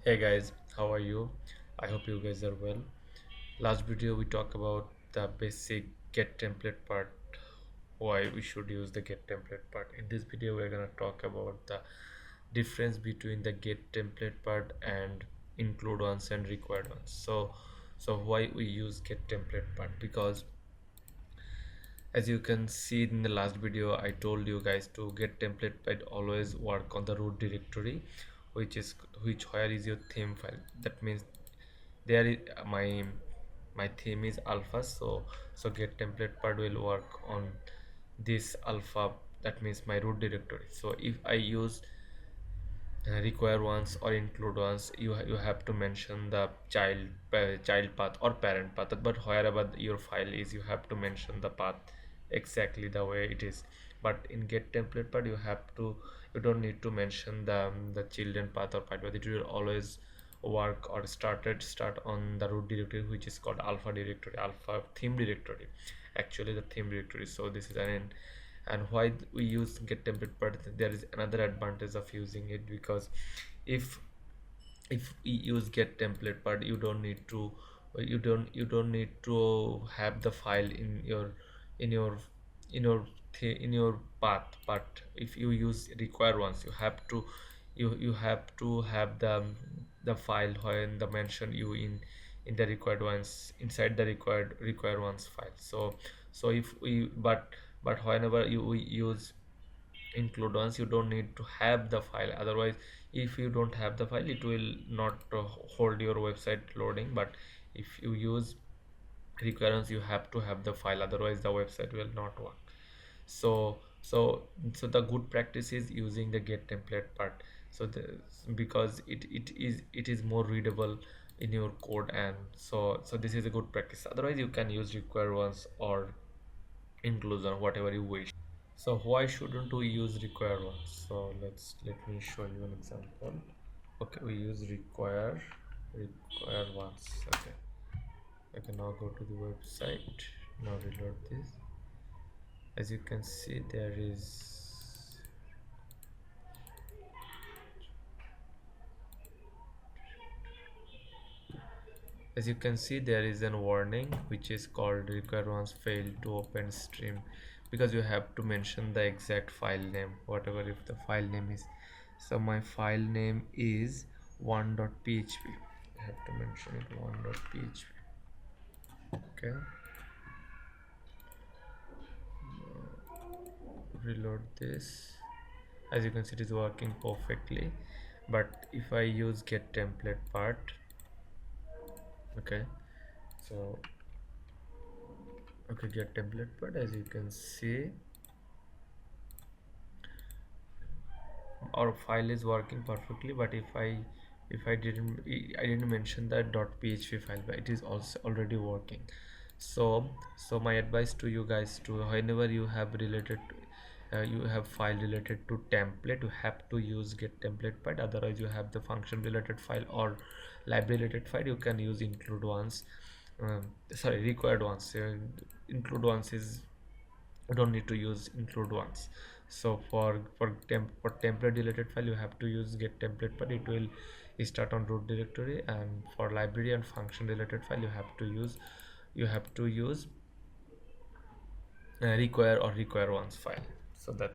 Hey guys, how are you? I hope you guys are well. Last video we talked about the basic get template part, why we should use the get template part. In this video we're gonna talk about the difference between the get template part and include ones and required ones. So why we use get template part? Because as you can see in the last video, I told you guys to get template but always work on the root directory, which where is your theme file. That means there is my theme is alpha, so get template part will work on this alpha. That means my root directory. So if I use require ones or include ones, you have to mention the child path or parent path, but wherever your file is you have to mention the path exactly the way it is. But in get template part you don't need to mention the children path or path, but it will always work or start on the root directory, which is called alpha directory, alpha theme directory, actually the theme directory. So this is and why we use get template part. There is another advantage of using it, because if we use get template part, you don't need to have the file in your in your path. But if you use require ones, you have to have the file when the mention you in the required ones, inside the required ones file. So if we but whenever you use include once, you don't need to have the file. Otherwise, if you don't have the file, it will not hold your website loading. But if you use recurrence, you have to have the file, otherwise the website will not work. So the good practice is using the get template part. Because it is more readable in your code, and so this is a good practice. Otherwise you can use require ones or inclusion, whatever you wish. So why shouldn't we use require ones? So let me show you an example. Okay, we use require ones. Okay, I can now go to the website. Now reload this. As you can see, there is an warning which is called require once failed to open stream, because you have to mention the exact file name, whatever if the file name is. So my file name is 1.php. I have to mention it 1.php. Okay, reload this. As you can see, it is working perfectly. But if I use get template part, okay, so okay, get template part, as you can see our file is working perfectly. But if I didn't mention that .php file, but it is also already working. So my advice to you guys, to whenever you have you have file related to template, you have to use get template part. Otherwise you have the function related file or library related file, you can use include ones. Sorry, required ones. Include ones is, you don't need to use include ones. So for template related file, you have to use get template, but it will start on root directory. And for library and function related file, you have to use require or require ones file. So that